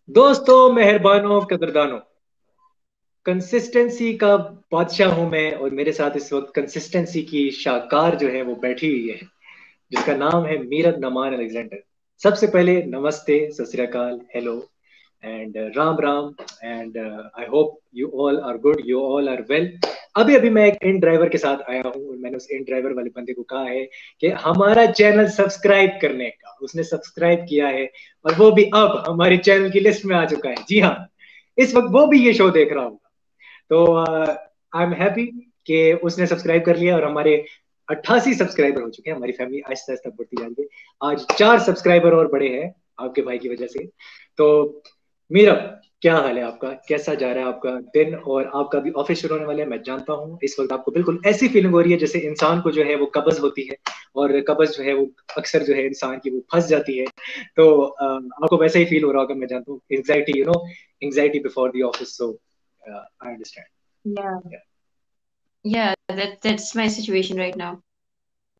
दोस्तों, मेहरबानों, कदरदानों, कंसिस्टेंसी का बादशाह हूं मैं। और मेरे साथ इस वक्त कंसिस्टेंसी की शाहकार जो है वो बैठी हुई है, जिसका नाम है मीरत नमान अलेक्जेंडर। सबसे पहले नमस्ते, सत श्री अकाल, hello and Ram Ram. And I hope you all are good, you all are well. अभी अभी मैं एक इन ड्राइवर के साथ आया हूँ और मैंने उस इन ड्राइवर वाले बंदे को कहा है कि हमारा चैनल सब्सक्राइब करने का। उसने सब्सक्राइब किया है और वो भी अब हमारे चैनल की लिस्ट में आ चुका है। जी हाँ, इस वक्त वो भी ये शो देख रहा होगा। तो आई एम हैप्पी कि उसने सब्सक्राइब कर लिया और हमारे 88 सब्सक्राइबर हो चुके हैं। हमारी फैमिली आहिस्ता आहिस्ता बढ़ती जा रही है। आज 4 सब्सक्राइबर और बड़े हैं आपके भाई की वजह से। तो मीरा, क्या हाल है आपका? कैसा जा रहा है आपका दिन? और आपका भी ऑफिस शुरू होने वाला है, मैं जानता हूँ इस वक्त आपको बिल्कुल ऐसी फीलिंग हो रही है जैसे इंसान को जो है वो कब्ज होती है। और कब्ज जो है वो अक्सर जो है इंसान की वो फंस जाती है। तो आपको वैसा ही फील हो रहा होगा, मैं जानता हूँ। Anxiety, anxiety before the office. So I understand. Yeah, yeah, that's my situation right now.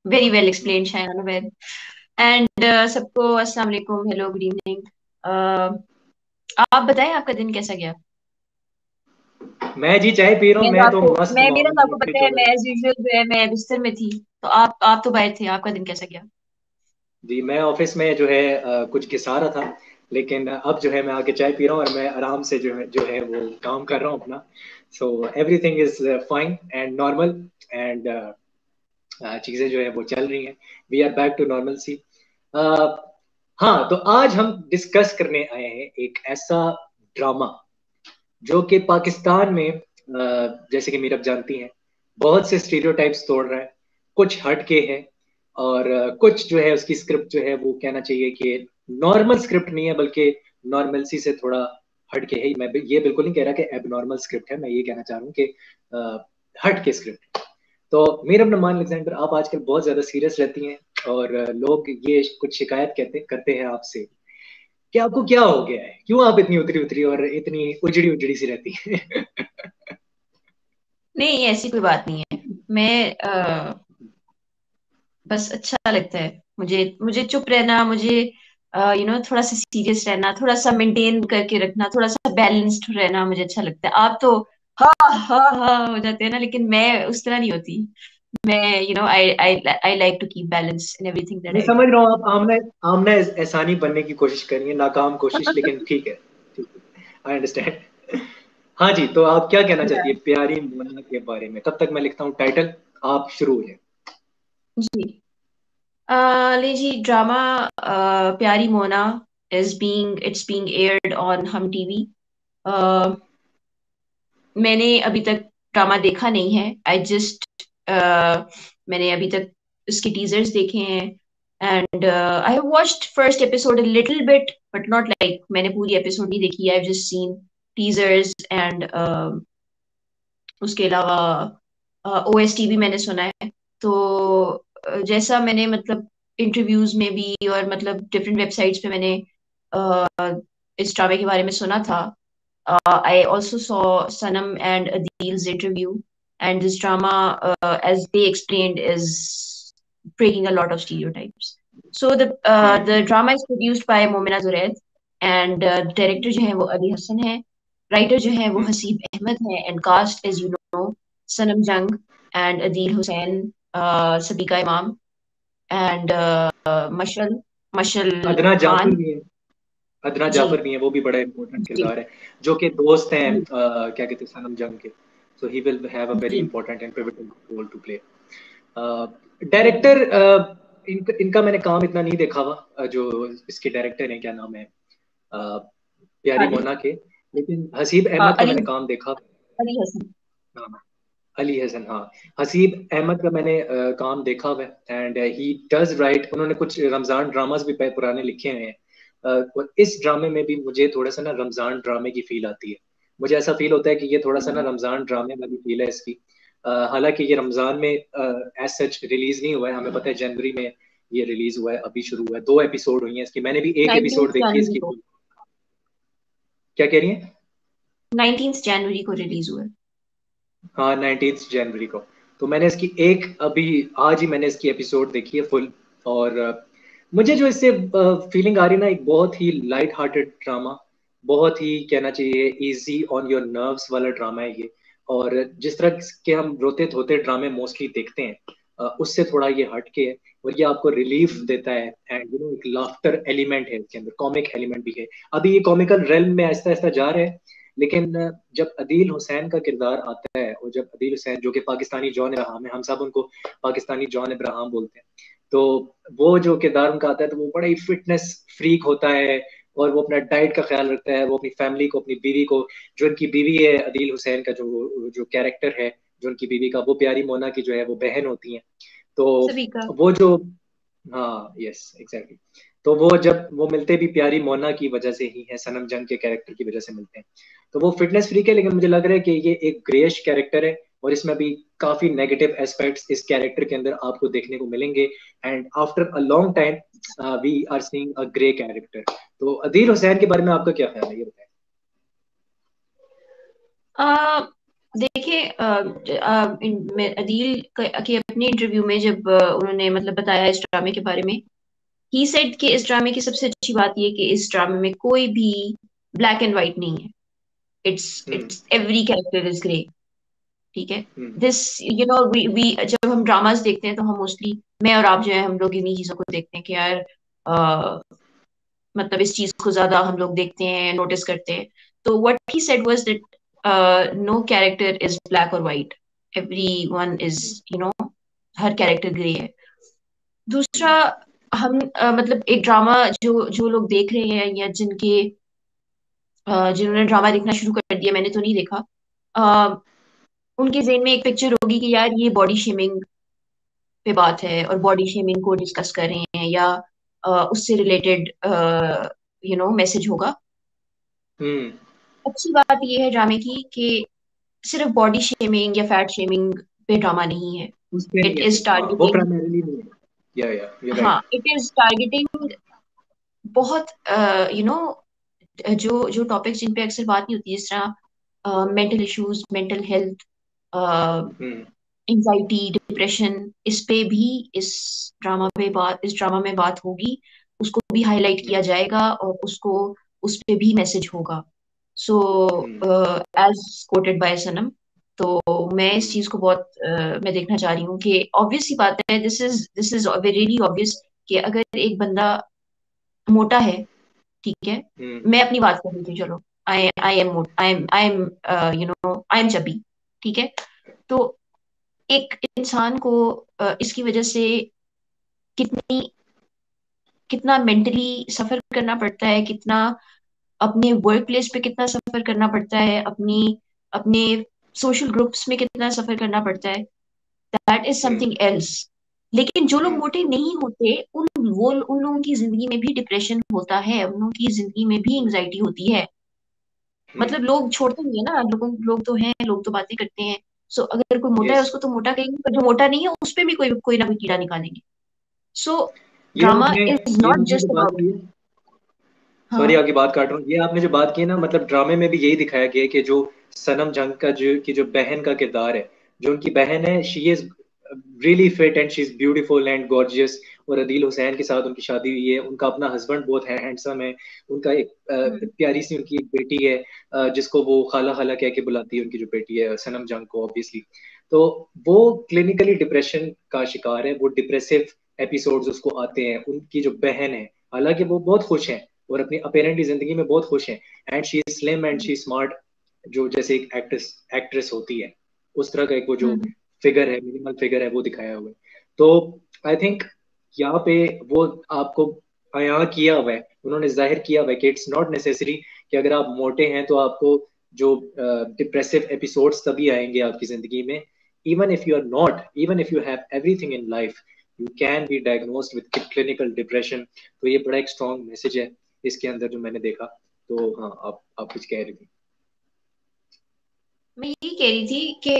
Very well explained, Shayan Abed. And सबको अस्सलाम वालेकुम, हेलो, गुड इवनिंग। आप बताएं आपका दिन कैसा गया? मैं जी चाय पी रहा हूँ, मैं तो मस्त मैं भी ना, माहौल तो में आपको अपनी पता है, मैं चौबे। एज यूजुअल जो है मैं बिस्तर में थी। तो आप तो बाहर थे, आपका दिन कैसा गया? जी, मैं ऑफिस में जो है कुछ घिसा रहा था। लेकिन अब जो है मैं आके चाय पी रहा हूँ और मैं आराम से जो है वो काम कर रहा हूँ अपना। So everything is fine and normal. And चीजें जो है वो चल रही हैं। We are back to normal see. हाँ, तो आज हम डिस्कस करने आए हैं एक ऐसा ड्रामा जो कि पाकिस्तान में जैसे कि मीरब जानती हैं, बहुत से स्टीरियोटाइप्स तोड़ रहा है। कुछ हट के है और कुछ जो है उसकी स्क्रिप्ट जो है वो कहना चाहिए कि नॉर्मल स्क्रिप्ट नहीं है, बल्कि नॉर्मलसी से थोड़ा हट के है। मैं ये बिल्कुल नहीं कह रहा कि एबनॉर्मल स्क्रिप्ट है, मैं ये कहना चाह रहा हूँ कि हट के स्क्रिप्ट। तो मीरब नमान अलेक्जेंडर, आप आजकल बहुत ज्यादा सीरियस रहती हैं और लोग ये कुछ शिकायत कहते करते हैं आपसे कि आपको क्या हो गया है, क्यों आप इतनी उतरी उतरी और इतनी उजड़ी उजड़ी सी रहती है। नहीं, ऐसी कोई बात नहीं है। मैं बस अच्छा लगता है मुझे मुझे चुप रहना, मुझे थोड़ा सा सीरियस रहना, थोड़ा सा मेंटेन करके रखना, थोड़ा सा बैलेंस्ड रहना मुझे अच्छा लगता है। आप तो हाँ हाँ हाँ हो जाते हैं ना, लेकिन मैं उस तरह नहीं होती। मैं I like to keep balance in everything that मैं आई समझ डू। रहा हूँ, आप आमना आमना एहसानी बनने की कोशिश कर रही है, नाकाम कोशिश, लेकिन ठीक है। ठीक है, आई अंडरस्टैंड। हाँ जी, तो आप क्या कहना चाहती है प्यारी मोना के बारे में? तब तक मैं लिखता हूँ टाइटल, आप शुरू हो जाए। जी, ले जी, ड्रामा प्यारी Mona it's being aired on हम टीवी। मैंने अभी तक ड्रामा देखा नहीं है। मैंने अभी तक उसके टीजर्स देखे हैं। And I have watched first episode a little bit, but not like मैंने पूरी एपिसोड नहीं देखी। I have just seen teasers and उसके अलावा ओएसटी भी मैंने सुना है। तो जैसा मैंने मतलब इंटरव्यूज में भी और मतलब डिफरेंट वेबसाइट्स पे मैंने इस ड्रामे के बारे में सुना था। I also saw Sanam and Adil's interview, and this drama, as they explained, is breaking a lot of stereotypes. So the drama is produced by Momina Zuraid, and director जो है वो अली हसन है, writer जो है वो हसीब अहमद है, and cast, as you know, Sanam Jung and Adil Hussain, Sadiqa Imam, and Mashal अदना Jafar Khan. भी है। अदना जाफर जी, भी है, वो भी बड़ा इंपॉर्टेंट जी, किरदार है, जो कि दोस्त हैं जी, क्या कहते हैं, सनम जंग के। So he will have a very जी, important and pivotal role to play. जी, डायरेक्टर, इनका मैंने काम इतना नहीं देखा हुआ। जो इसके डायरेक्टर हैं, क्या नाम है प्यारी आदिल, मोना के। लेकिन हसीब अहमद का अली मैंने काम देखा। अली हसन। हाँ, अली हसन, हाँ। हसीब अहमद का मैंने काम देखा हुआ है एंड ही डज राइट। उन्होंने कुछ रमजान ड्रामास भी पुराने लिखे हुए हैं। और इस ड्रामे में भी मुझे थोड़ा सा ना रमजान ड्रामे की फील आती है। मुझे ऐसा फील होता है कि ये थोड़ा सा ना रमजान ड्रामे वाली फील है इसकी। हालांकि ये रमजान में एज सच रिलीज नहीं हुआ है, हमें पता है जनवरी में ये रिलीज हुआ है, अभी शुरू हुआ है। 2 एपिसोड हुई हैं इसकी, मैंने भी एक एपिसोड 19th देखी है जनवरी इसकी। को क्या कह रही है? 19th जनवरी को रिलीज हुआ है। हाँ, 19 जनवरी को। तो मैंने इसकी एक अभी आज ही मैंने इसकी एपिसोड देखी है फुल। और मुझे जो इससे फीलिंग आ रही है ना, एक बहुत ही लाइट हार्टेड ड्रामा, बहुत ही कहना चाहिए इजी ऑन योर नर्व्स वाला ड्रामा है ये। और जिस तरह के हम रोते धोते ड्रामे मोस्टली देखते हैं, उससे थोड़ा ये हटके है। और ये आपको रिलीफ देता है, एंड एक लाफ्टर एलिमेंट है इसके अंदर, कॉमिक एलिमेंट भी है। अभी ये कॉमिकल रेल्म में आहिस्ता आहिस्ता जा रहे हैं, लेकिन जब अदील हुसैन का किरदार आता है, और जब अदील हुसैन जो कि पाकिस्तानी जॉन अब्राहम है, हम सब उनको पाकिस्तानी जॉन अब्राहम बोलते हैं, तो वो जो किरदार उनका आता है, तो वो बड़ा ही फिटनेस फ्रीक होता है। और वो अपना डाइट का ख्याल रखता है, वो अपनी फैमिली को, अपनी बीवी को, जो उनकी बीवी है अदील हुसैन का जो जो कैरेक्टर है, जो उनकी बीवी का, वो प्यारी मोना की जो है वो बहन होती है। तो सभी का। वो जो, हाँ यस एग्जैक्टली, तो वो जब वो मिलते भी प्यारी मोना की वजह से ही है, सनम जंग के कैरेक्टर की वजह से मिलते हैं। तो वो फिटनेस फ्रीक है, लेकिन मुझे लग रहा है कि ये एक ग्रेइश कैरेक्टर है, और इसमें भी काफी नेगेटिव एस्पेक्ट्स इस कैरेक्टर के अंदर आपको देखने को मिलेंगे। And after a long time we are seeing a grey character. तो अदील हुसैन के बारे में आपका क्या ख्याल है, ये बताएं। आ, देखिए, अदील के अपने इंटरव्यू में जब उन्होंने मतलब बताया इस ड्रामे के बारे में, ही सेड कि इस ड्रामे की सबसे अच्छी बात ये कि इस ड्रामे में कोई भी ब्लैक एंड व्हाइट नहीं है। It's hmm. It's every character is grey. ठीक है। हम्म। दिस वी जब हम ड्रामास देखते हैं तो हम मोस्टली, मैं और आप जो है, हम लोग इन्हीं चीजों को देखते हैं कि यार मतलब इस चीज को ज्यादा हम लोग देखते हैं, नोटिस करते हैं। तो what he said was that no character is black और व्हाइट, एवरी वन इज हर कैरेक्टर ग्रे है। दूसरा, हम मतलब एक ड्रामा जो जो लोग देख रहे हैं या जिन्होंने ड्रामा देखना शुरू कर दिया, मैंने तो नहीं देखा, अ, उनके जेन में एक पिक्चर होगी कि यार ये बॉडी शेमिंग पे बात है और बॉडी शेमिंग को डिस्कस कर रहे हैं, या उससे रिलेटेड मैसेज होगा। हम्म। अच्छी बात ये है ड्रामे की कि सिर्फ बॉडी शेमिंग या फैट शेमिंग पे ड्रामा नहीं है। उस पे नहीं इट है इज सिर्फ, हाँ वो टारगेटिंग, प्राइमरीली नहीं है। या यू हाँ, राइट। इट इज टारगेटिंग बहुत यू नो जो जो टॉपिक्स जिन पे अक्सर बात नहीं होती, जिस तरह मेंटल इश्यूज, मेंटल हेल्थ, हम्म। एंजाइटी, डिप्रेशन, इस पे भी इस ड्रामा में बात होगी। उसको भी हाईलाइट किया हम्म। जाएगा और उसको उस पे भी मैसेज होगा। सो हम्म। एज कोटेड बाय सनम। तो मैं इस हम्म। चीज को बहुत मैं देखना चाह रही हूँ कि ऑब्वियस सी बात है, दिस इज वेरी ऑब्वियस कि अगर एक बंदा मोटा है, ठीक है, हम्म। मैं अपनी बात कर रही थी, चलो, I am I am chubby, ठीक है, तो एक इंसान को इसकी वजह से कितनी कितना मेंटली सफर करना पड़ता है, कितना अपने वर्क प्लेस पे कितना सफर करना पड़ता है, अपनी अपने सोशल ग्रुप्स में कितना सफर करना पड़ता है, that is hmm. Something else. लेकिन जो लोग हम्म। मोटे नहीं होते, उन लोगों की जिंदगी में भी डिप्रेशन होता है, उन लोगों की जिंदगी में भी एंग्जाइटी होती है। हम्म। मतलब लोग छोड़ते नहीं है ना, लोग तो हैं, लोग तो बातें करते हैं। सो अगर कोई मोटा है यस। उसको तो मोटा कहेंगे, पर जो मोटा नहीं है उस पे भी कोई कोई ना कोई कीड़ा निकालेंगे। सो ये ड्रामा आपने इज ये नॉट आपने जो जस्ट बात अबाउट, की है, सॉरी हाँ। आपकी बात काट रहा हूँ, ये आपने जो बात की है ना, मतलब ड्रामे में भी यही दिखाया गया है कि जो सनम जंग का जो की जो बहन का किरदार है, जो उनकी बहन है, she is really fit and she is beautiful and gorgeous. और अदील हुसैन के साथ उनकी शादी हुई है, उनका अपना हस्बैंड बहुत है, हैंडसम है। उनका एक हम्म। प्यारी सी उनकी एक बेटी है, जिसको वो खाला खाला कह के बुलाती है, उनकी जो बेटी है सनम जंग को, ऑब्वियसली। तो वो क्लिनिकली डिप्रेशन का शिकार है, वो डिप्रेसिव एपिसोड्स उसको आते हैं। उनकी जो बहन है, हालांकि वो बहुत खुश है और अपनी अपेरेंटली जिंदगी में बहुत खुश है, and she is slim and she smart, जो जैसे एक एक्ट्रेस एक्ट्रेस होती है, उस तरह का एक वो जो हम्म। फिगर है, मिनिमल फिगर है, वो दिखाया हुआ है। तो आई थिंक यहाँ पे वो आपको यहाँ किया हुआ है, उन्होंने जाहिर किया हुआ है कि इट्स नॉट नेसेसरी कि अगर आप मोटे हैं तो आपको जो डिप्रेसिव एपिसोड्स तभी आएंगे आपकी जिंदगी में। Even if you have everything in life, you can be diagnosed with clinical depression. तो ये बड़ा एक स्ट्रॉन्ग मैसेज है इसके अंदर जो मैंने देखा। तो हाँ, आप कुछ कह रही थी। मैं यही कह रही थी कि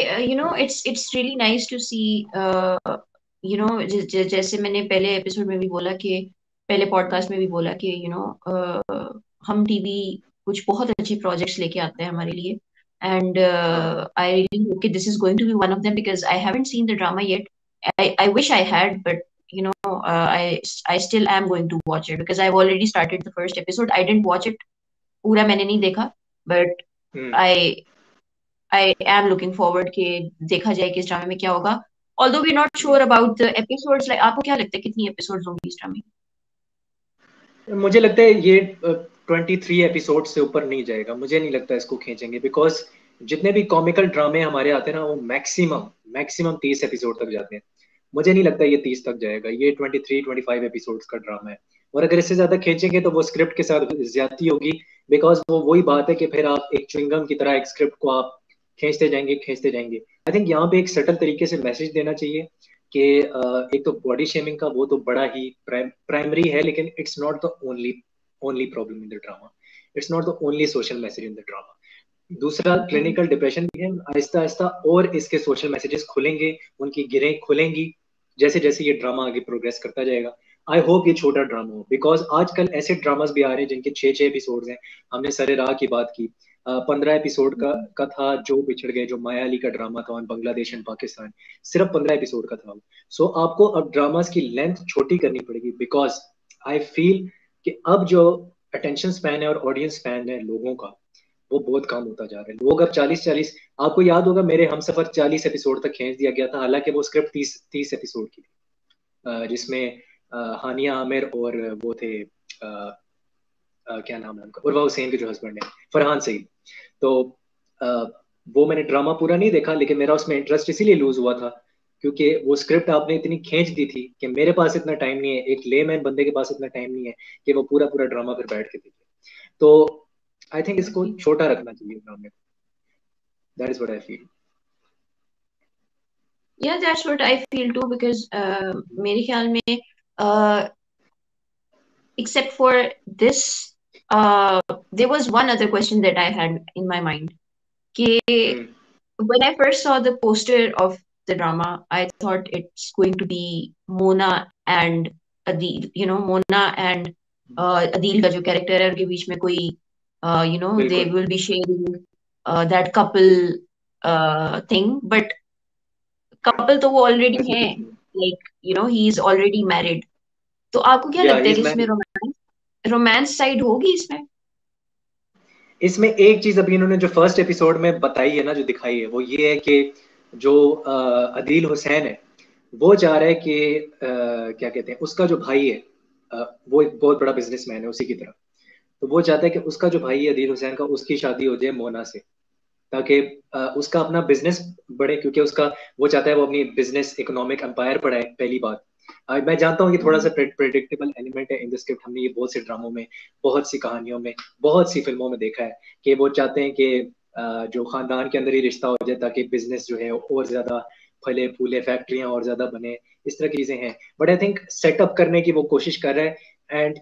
इट्स रियली नाइस टू सी, जैसे मैंने पहले एपिसोड में भी बोला कि, पहले पॉडकास्ट में भी बोला कि हम टीवी कुछ बहुत अच्छे प्रोजेक्ट्स लेके आते हैं हमारे लिए। एंड हाँ। आई रियली होप कि this is going to be one of them, because I haven't seen the drama yet. I wish I had, but I still am going to watch it because I've already started the first episode. I didn't watch it पूरा मैंने नहीं देखा, but I I am looking forward कि देखा जाए कि इस ड्रामे में क्या होगा। Although we not sure about the episodes, like आपको क्या लगता है कितनी एपिसोड्स होंगी इस ड्रामे? मुझे लगता है ये 23 एपिसोड से ऊपर नहीं जाएगा, मुझे नहीं लगता इसको खींचेंगे, बिकॉज जितने भी कॉमिकल ड्रामे हमारे आते हैं ना वो मैक्सिमम मैक्सिमम 30 एपिसोड तक जाते हैं। मुझे नहीं लगता ये 30 तक जाएगा, ये 23-25 एपिसोड्स का ड्रामा है। और अगर इससे ज्यादा खींचेंगे तो वो स्क्रिप्ट के साथ ज्यादती होगी, बिकॉज वो वही बात है कि फिर आप एक च्युइंगम की तरह एक स्क्रिप्ट को आप खींचते जाएंगे। आई थिंक यहाँ पे एक सटल तरीके से मैसेज देना चाहिए कि एक तो बॉडी शेमिंग का वो तो बड़ा ही प्राइमरी है, लेकिन it's not the only only problem in the drama, it's not the only social message in the drama. दूसरा क्लिनिकल डिप्रेशन भी है। आहिस्ता आहिस्ता और इसके सोशल मैसेजेस खुलेंगे, उनकी गिरें खुलेंगी जैसे जैसे ये ड्रामा आगे प्रोग्रेस करता जाएगा। आई होप ये छोटा ड्रामा हो, बिकॉज आजकल ऐसे ड्रामास भी आ रहे हैं जिनके 6-6 एपिसोड हैं। हमने सरे राह की बात की, 15 एपिसोड का था जो बिछड़ गए, जो माया अली का ड्रामा था ऑन बांग्लादेश एंड पाकिस्तान, सिर्फ 15 एपिसोड का था। सो आपको अब ड्रामास की लेंथ छोटी करनी पड़ेगी, बिकॉज आई फील कि अब जो अटेंशन स्पैन है और ऑडियंस स्पैन है लोगों का वो बहुत कम होता जा रहा है। लोग अब 40-40, आपको याद होगा मेरे हमसफर 40 एपिसोड तक खींच दिया गया था, हालांकि वो स्क्रिप्ट 30 एपिसोड की थी, जिसमें हानिया आमिर और वो थे क्या नाम है उनका, उर्वा हुसैन के जो हस्बैंड है फरहान सईद। तो अ, वो मैंने ड्रामा पूरा नहीं देखा, लेकिन मेरा उसमें इंटरेस्ट इसीलिए लूज हुआ था क्योंकि वो स्क्रिप्ट आपने इतनी खींच दी थी कि मेरे पास इतना टाइम नहीं है, एक लेमैन बंदे के पास इतना टाइम नहीं है कि वो पूरा पूरा ड्रामा फिर बैठ के देखे। तो आई थिंक इसको छोटा रखना चाहिए ड्रामे को। That is what I feel. Yeah, that's what I feel too, because मेरे ख्याल में uh, except for this, there was one other question that I had in my mind. कि when I first saw the poster of the drama, I thought it's going to be Mona and Adil. You know, Mona and Adil का जो character है उनके बीच में कोई they बिल्कुल। will be sharing that couple thing. But couple तो वो already ऐसा है, कुछ नहीं। like he is already married. तो आपको क्या या लगता है ही कि इज इसमें मैरिड। रोमांस साइड होगी इसमें? इसमें एक चीज अभी इन्होंने जो फर्स्ट एपिसोड में बताई है ना, जो दिखाई है, वो ये है कि जो अदील हुसैन है वो चाह रहा है कि क्या कहते हैं, उसका जो भाई है, वो एक बहुत बड़ा बिजनेसमैन है उसी की तरह। तो वो चाहता है कि उसका जो भाई है अदील हुसैन का, उसकी शादी हो जाए मोना से, ताकि उसका अपना बिजनेस बढ़े, क्योंकि उसका वो चाहता है वो अपनी बिजनेस इकोनॉमिक एम्पायर बढ़ाए, पहली बात। मैं जानता हूँ कि थोड़ा सा प्रेडिक्टेबल एलिमेंट है इन द स्क्रिप्ट, हमने ये बहुत से ड्रामों में, बहुत सी कहानियों में, बहुत सी फिल्मों में देखा है कि वो चाहते हैं कि जो खानदान के अंदर ही रिश्ता हो जाए ताकि बिजनेस जो है और ज्यादा फले फूले, फैक्ट्रियां और ज्यादा बने, इस तरह की चीजें हैं। बट आई थिंक सेटअप करने की वो कोशिश कर रहा है, and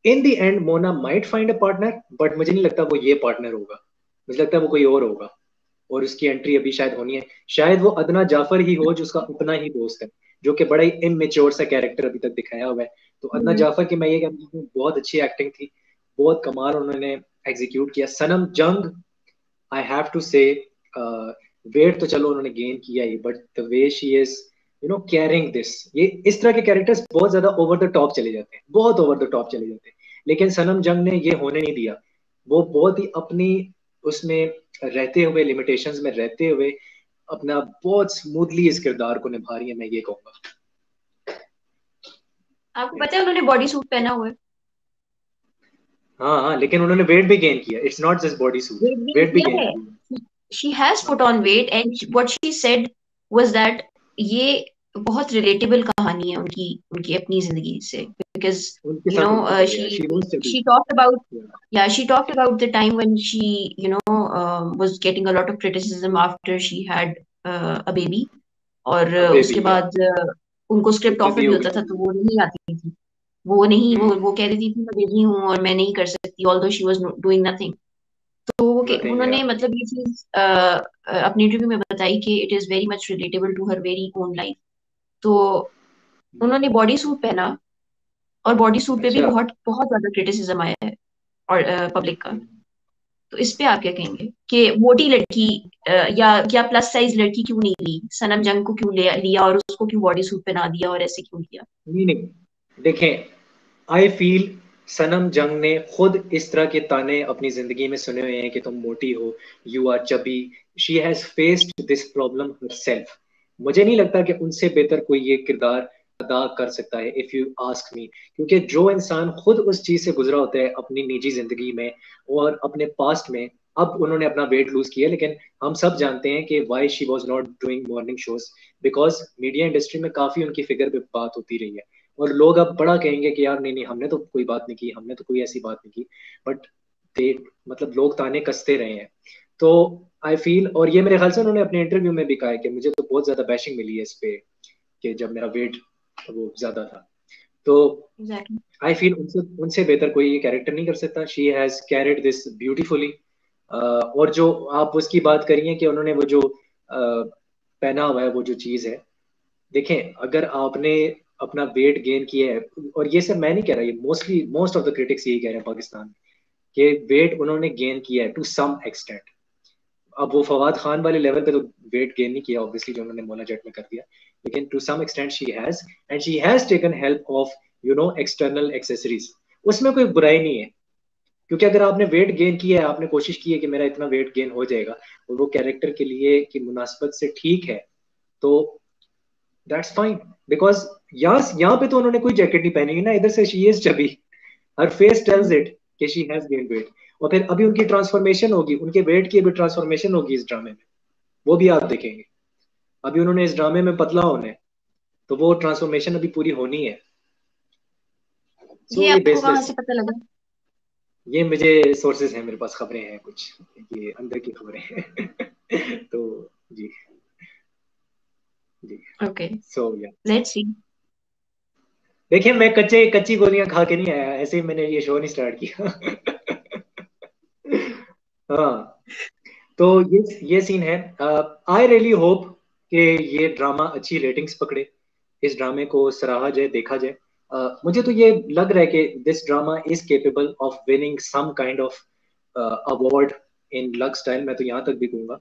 in the end Mona might find a partner, but मुझे नहीं लगता वो ये पार्टनर होगा, मुझे लगता है वो कोई और होगा। और उसकी एंट्री अभी शायद होनी है, शायद वो अदना जाफर ही हो जो उसका अपना ही दोस्त है, जो कि बड़ा ही इमेच्योर सा कैरेक्टर अभी तक दिखाया हुआ है। तो अदना हम्म। जाफर की मैं ये कहना चाहूँ बहुत अच्छी एक्टिंग थी, बहुत कमाल उन्होंने एग्जीक्यूट किया। Sanam Jung, I have to say, wait तो चलो उन्होंने गेन किया ही, but the way she is carrying this, ये इस तरह के कैरेक्टर्स बहुत ज्यादा ओवर द टॉप चले जाते हैं, बहुत ओवर द टॉप चले जाते हैं, लेकिन सनम जंग ने ये होने नहीं दिया। वो बहुत ही अपनी उसमें रहते हुए, लिमिटेशंस में रहते हुए, अपना बहुत स्मूथली इस किरदार को निभा रही है, मैं ये कहूंगा। आपको पता है उन्होंने बॉडी सूट पहना हुआ है? हाँ हाँ, लेकिन उन्होंने वेट भी गेन किया, it's not just body suit, weight gain weight भी किया गेन है। किया। शी हैज हाँ put on weight, and what she said was that ये बहुत रिलेटेबल कहानी है उनकी उनकी अपनी जिंदगी से, बिकॉज उनके साथ होता है, she she wants to be. she talked about yeah, she talked about the time when she was getting a lot of criticism after she had a baby. और बेबी उसके या बाद उनको स्क्रिप्ट उसमें ऑफर भी भी हो होता था गई। तो वो नहीं आती थी। वो नहीं, हम्म। वो कह रही थी कि मैं बिजी हूँ और मैं नहीं कर सकती, although she was doing nothing. तो नथिंग या। उन्होंने मतलब ये चीज अपनी इंटरव्यू में बताई कि it is very much relatable to her very own life. तो उन्होंने बॉडी सूट पहना, और बॉडी सूट पे भी अच्छा। बहुत बहुत ज्यादा क्रिटिसिज्म आया है और पब्लिक का। हम्म। तो इस पे आप क्या कहेंगे कि मोटी लड़की या प्लस साइज लड़की क्यों नहीं ली, सनम जंग को क्यों लिया और उसको क्यों बॉडी सूट पहना दिया और ऐसे क्यों किया? नहीं नहीं, देखें, आई फील सनम जंग ने खुद इस तरह के ताने अपनी जिंदगी में सुने हुए हैं कि तुम मोटी हो, you are chubby, she has faced this problem herself. मुझे नहीं लगता कि उनसे बेहतर कोई ये किरदार अदा कर सकता है, इफ यू आस्क मी। क्योंकि जो इंसान खुद उस चीज से गुजरा होता है अपनी निजी जिंदगी में और अपने पास्ट में, अब उन्होंने अपना वेट लूज किया, लेकिन हम सब जानते हैं कि why she was not doing morning shows, because media industry में काफी उनकी फिगर पे बात होती रही है। और लोग अब बड़ा कहेंगे कि यार नहीं नहीं, हमने तो कोई बात नहीं की, हमने तो कोई ऐसी बात नहीं की, बट दे मतलब लोग ताने कसते रहे हैं। तो आई फील, और ये मेरे ख्याल से उन्होंने अपने इंटरव्यू में भी कहा है कि मुझे तो बहुत ज्यादा बैशिंग मिली है इस पे, कि जब मेरा वेट वो ज्यादा था। तो एग्जैक्टली। आई फील उनसे उनसे बेहतर कोई ये कैरेक्टर नहीं कर सकता। She has carried this beautifully. और जो आप उसकी बात करिए कि उन्होंने वो जो पहना हुआ है, वो जो चीज है, देखें, अगर आपने अपना वेट गेन किया है, और ये सब मैं नहीं कह रहा, ये mostly most of the critics यही कह रहे हैं पाकिस्तान में, कि वेट उन्होंने गेन किया है टू सम एक्सटेंट। अब वो फवाद खान वाले लेवल पे तो वेट गेन नहीं किया ऑब्वियसली, जो उन्होंने मोना जेट में कर दिया, लेकिन to some extent she has, and she has taken help of external accessories. उसमें कोई बुराई नहीं है, क्योंकि अगर आपने वेट गेन किया है, आपने कोशिश की है कि मेरा इतना वेट गेन हो जाएगा, और वो कैरेक्टर के लिए की मुनासिबत से ठीक है, तो दैट्स फाइन। बिकॉज यहाँ पे तो उन्होंने कोई जैकेट नहीं पहनी है ना, इधर से she is chubby, her face tells it कि शी हैज गेन वेट। और फिर अभी उनकी ट्रांसफॉर्मेशन होगी, उनके वेट की अभी ट्रांसफॉर्मेशन होगी इस ड्रामे में, वो भी आप देखेंगे। अभी उन्होंने इस ड्रामे में पतला होना है, तो वो ट्रांसफॉर्मेशन अभी पूरी होनी है। सो ये ये आपको कहाँ बेसलेस से है। पता लगा? ये मुझे सोर्सेज हैं, मेरे पास खबरें हैं कुछ, ये अंदर की खबरें हैं। तो जी, जी। ओके, सो या, लेट्स सी। देखिए, मैं कच्ची गोलियां खा के नहीं आया, ऐसे ही मैंने ये शो नहीं स्टार्ट किया। हाँ, तो ये सीन है। आई रियली होप कि ये ड्रामा अच्छी रेटिंग्स पकड़े, इस ड्रामे को सराहा जाए, देखा जाए। मुझे तो ये लग रहा है कि this drama is capable of winning some kind of award in Lux style, मैं तो यहाँ तक भी कहूंगा,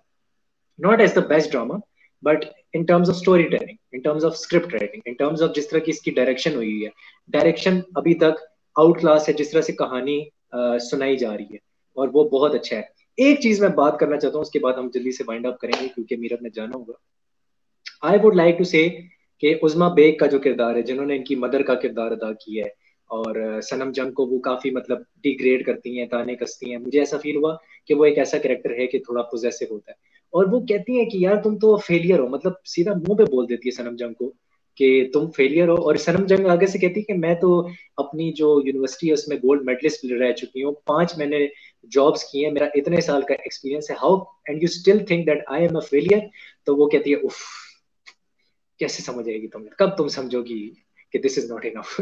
not as the best drama, but in terms of storytelling, in terms of script writing, in terms of जिस तरह की इसकी डायरेक्शन हुई है, डायरेक्शन अभी तक आउट क्लास है जिस तरह से कहानी सुनाई जा रही है, और वो बहुत अच्छा है। एक चीज मैं बात करना चाहता हूँ, उसके बाद हम जल्दी से वाइंड अप करेंगे क्योंकि मीरब ने जाना होगा। आई वुड लाइक टू से कि उज़मा बेग का जो किरदार है, जिन्होंने इनकी मदर का किरदार अदा किया है, और सनम जंग को वो काफी मतलब डिग्रेड करती हैं, ताने कसती हैं, मुझे ऐसा फील हुआ कि वो एक ऐसा कैरेक्टर है कि थोड़ा पोजेसिव होता है। और वो कहती है कि यार तुम तो फेलियर हो, मतलब सीधा मुंह पे बोल देती है सनम जंग को कि तुम फेलियर हो। और सनम जंग आगे से कहती है कि मैं तो अपनी जो यूनिवर्सिटी है उसमें गोल्ड मेडलिस्ट रह चुकी हूँ, 5 महीने जॉब्स की हैं, मेरा इतने साल का एक्सपीरियंस है, how and you still think that I am a failure. तो वो कहती है उफ, कैसे समझ आएगी तुम्हें, कब तुम समझोगी कि this is not enough.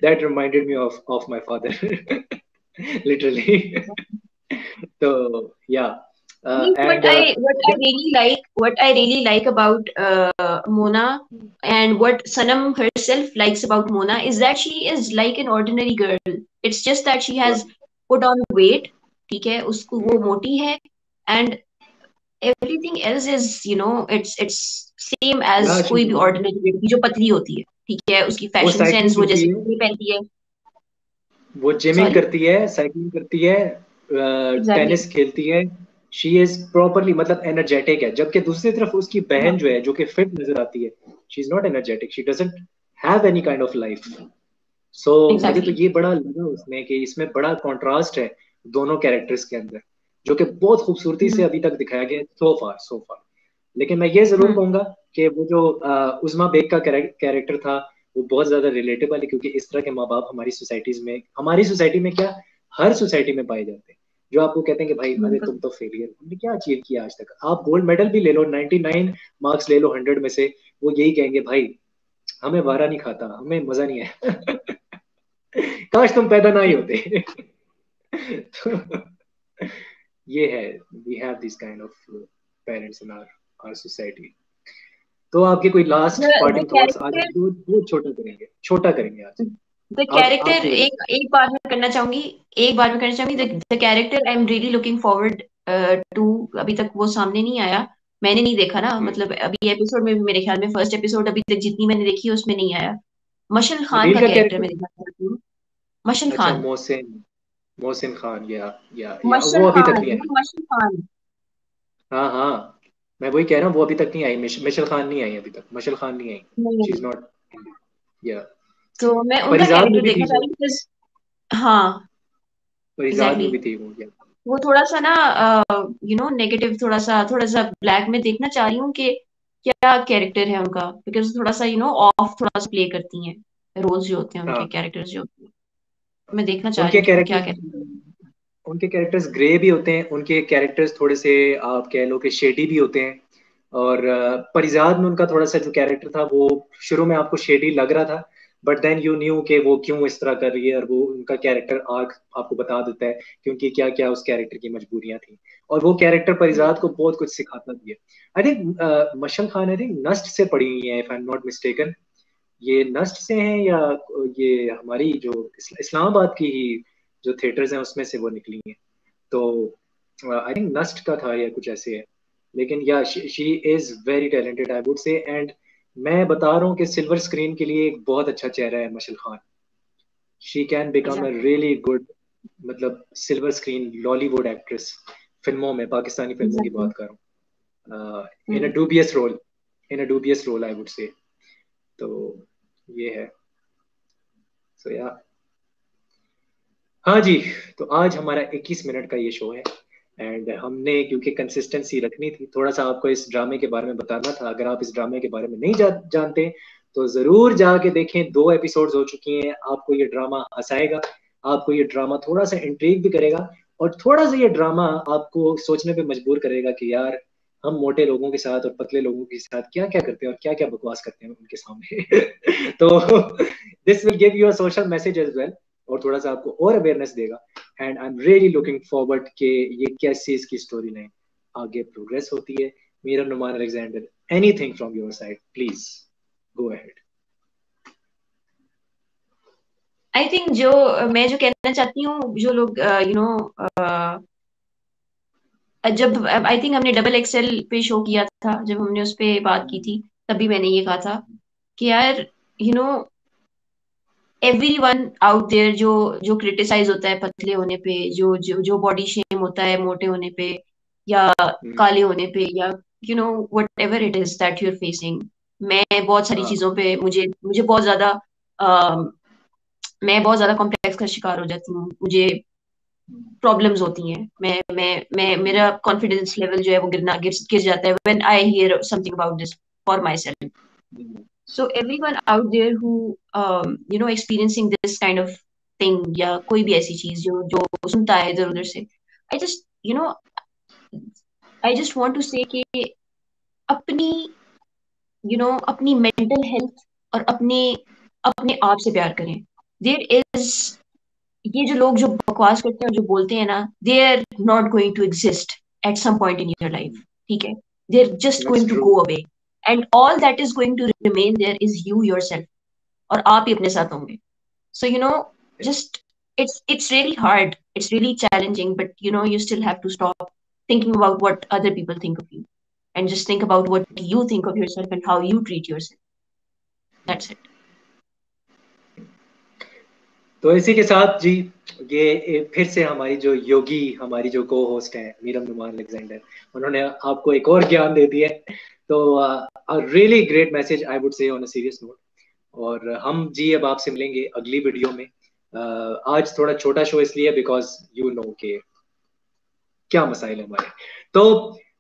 That reminded me of my father, literally. तो या, and What I really like about Mona, and what Sanam herself likes about Mona, is that she is like an ordinary girl. It's just that she has put on weight, ठीक है, उसको वो मोटी है, and everything else is, it's same as या कोई भी ordinary लड़की जो पतली होती है, ठीक है, उसकी वो फैशन साइकिलिंग सेंस, वो करती जैसे है, कपड़े पहनती है। वो जिमिंग सॉरी। करती है, साइकिलिंग करती है, एग्जैक्टली। टेनिस खेलती है, शी इज प्रॉपरली मतलब एनर्जेटिक है। जबकि दूसरी तरफ उसकी बहन जो है, जो कि फिट नजर आती है, she is not energetic, she doesn't have any kind of life. So मुझे तो एग्जैक्टली। ये बड़ा लगा उसमें कि इसमें बड़ा कॉन्ट्रास्ट है दोनों कैरेक्टर्स के अंदर, जो कि बहुत खूबसूरती से अभी तक दिखाया गया, सो फार। लेकिन मैं ये जरूर कहूंगा कि वो जो उज़मा बेग का कैरेक्टर था, वो बहुत ज्यादा रिलेटेबल है, क्योंकि इस तरह के माँ बाप हमारी सोसाइटी में क्या, हर सोसाइटी में पाए जाते हैं, जो आपको कहते हैं कि भाई अरे तुम बिल्कुल। तो फेलियर, तुमने क्या अचीव किया आज तक, आप गोल्ड मेडल भी ले लो, 99 मार्क्स ले लो 100 में से, वो यही कहेंगे भाई हमें वारा नहीं खाता, हमें मजा नहीं आया। काश तुम पैदा ना ही होते। तो ये है, we have this kind of parents in our society. तो आपके कोई लास्ट The पार्टिंग थॉट्स आज, character, बहुत छोटा करेंगे आज। the आप character, क्यों बोले? एक बार मैं करना चाहूंगी, एक बार मैं करना चाहूंगी, the character I am really looking forward to. अभी तक वो सामने नहीं आया, मैंने नहीं देखा ना, मतलब अभी एपिसोड में भी मेरे ख्याल में फर्स्ट एपिसोड अभी तक जितनी मैंने देखी है उसमें नहीं आया। मशल खान नबील का का कैरेक्टर कैरेक्टर, मैं देखना चाहती हूँ। मशल अच्छा, खान। मोहसिन मोहसिन खान, या मशल वो अभी तक खान, नहीं यू आई। नो मशल खान। हाँ हाँ, मैं वही कह रहा हूँ, वो अभी तक नहीं आई, मिशेल खान नहीं आई अभी तक, मशल खान नहीं आई। नहीं, शी इज नॉट। या तो मैं उनका परिजात में कैरेक्टर भी थी देखना चाह वो, रही हूँ because हाँ, परिजात में एग्जैक्टली भी थी वो, या वो थोड़ा सा ना नेगेटिव, थोड़ा सा ब्लैक में देखना चाह रही हूँ कि क्या कैरेक्टर है उनका, बिकॉज थोड़ा सा ऑफ थोड़ा सा प्ले करती हैं रोल्स जो होते हैं उनके, हाँ। कैरेक्टर्स जो होते हैं। मैं देखना चाह रही उनके हूँ कि वो क्या कैरेक्टर्स कैरेक्टर है। उनके कैरेक्टर्स ग्रे भी होते हैं, उनके कैरेक्टर्स थोड़े से आप कह लो कि शेडी भी होते हैं। और परिजात में उनका थोड़ा सा जो कैरेक्टर था वो शुरू में आपको शेडी लग रहा था, बट देन यू न्यू कि वो क्यों इस तरह कर रही है, और वो उनका कैरेक्टर आर्क आपको बता देता है क्योंकि क्या क्या उस कैरेक्टर की मजबूरियां थी। और वो कैरेक्टर परिजात को बहुत कुछ सिखाता भी है। I think Mashal Khan, I think NUST से पढ़ी हुई है, if I am not mistaken. ये नस्ट से हैं, या ये हमारी जो इस्लामाबाद की ही जो थिएटर्स हैं उसमें से वो निकली हैं। तो आई थिंक नस्ट का था या कुछ ऐसे है। लेकिन या she is very talented, I would से। एंड मैं बता रहा हूँ कि सिल्वर स्क्रीन के लिए एक बहुत अच्छा चेहरा है Mashal Khan. She can become a exactly, really good, मतलब सिल्वर स्क्रीन लॉलीवुड एक्ट्रेस, फिल्मों में, पाकिस्तानी फिल्मों की एग्जैक्टली। बात कर रहा हूँ, in a dubious role, I would say. तो ये है। सो या, हाँ जी। तो आज हमारा 21 मिनट का ये शो है। एंड हमने क्योंकि कंसिस्टेंसी रखनी थी, थोड़ा सा आपको इस ड्रामे के बारे में बताना था। अगर आप इस ड्रामे के बारे में नहीं जानते तो जरूर जाके देखें। 2 एपिसोड्स हो चुकी हैं, आपको ये ड्रामा हंसाएगा, आपको ये ड्रामा थोड़ा सा इंट्रीग भी करेगा, और थोड़ा सा ये ड्रामा आपको सोचने पे मजबूर करेगा कि यार, हम मोटे लोगों के साथ और पतले लोगों के साथ क्या क्या करते हैं और क्या क्या बकवास करते हैं उनके सामने। तो this will give you a social message as well, और थोड़ा सा आपको और अवेयरनेस देगा। And I am really looking forward कि ये कैसे इसकी स्टोरी लाइन आगे प्रोग्रेस होती है। Meera Numan Alexander, anything from your side, please go ahead. I think मैं जो कहना चाहती हूँ, जो लोग जब आई थिंक हमने डबल एक्सेल पे शो किया था, जब हमने उस पे बात की थी, तभी मैंने ये कहा था कि यार, you know everyone out there जो जो क्रिटिसाइज होता है पतले होने पे, जो बॉडी शेम होता है मोटे होने पे, या काले होने पे, या whatever it is that you are facing. मैं बहुत सारी हाँ, चीजों पे मुझे मुझे बहुत ज्यादा अ, मैं बहुत ज्यादा कॉम्प्लेक्स का शिकार हो जाती हूँ, मुझे प्रॉब्लम्स होती हैं। मैं मेरा कॉन्फिडेंस लेवल जो है वो गिर जाता है when I hear something about this for my self. So everyone out there who experiencing this kind of thing, या कोई भी ऐसी चीज जो जो सुनता है इधर उधर से, I just you know I just want to say कि अपनी अपनी मेंटल हेल्थ और अपने अपने आप से प्यार करें। देयर इज ये जो लोग जो बकवास करते हैं और जो बोलते हैं ना, they are not going to exist at some point in your life. ठीक है, they are just that's going to true. Go away, and all that is going to remain there is you yourself, और आप ही अपने साथ होंगे। So, just it's really hard. It's really challenging, but you still have to stop thinking about what other people think of you, and just think about what you think of yourself and how you treat yourself. That's it. तो इसी के साथ जी, ये फिर से हमारी जो योगी, हमारी जो को होस्ट है मीरम नुमान अलेक्जेंडर, उन्होंने आपको एक और ज्ञान दे दिया है। तो really great message, I would से ऑन अ सीरियस नोट। और हम जी अब आपसे मिलेंगे अगली वीडियो में। आज थोड़ा छोटा शो इसलिए बिकॉज यू नो के क्या मसाइल है हमारे। तो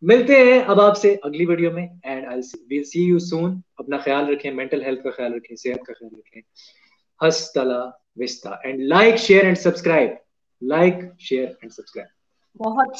मिलते हैं अब आपसे अगली वीडियो में, and I will see you soon. अपना ख्याल रखें, मेंटल हेल्थ का ख्याल रखें, सेहत का ख्याल रखें। Hasta la vista, and like share and subscribe, like share and subscribe. बहुत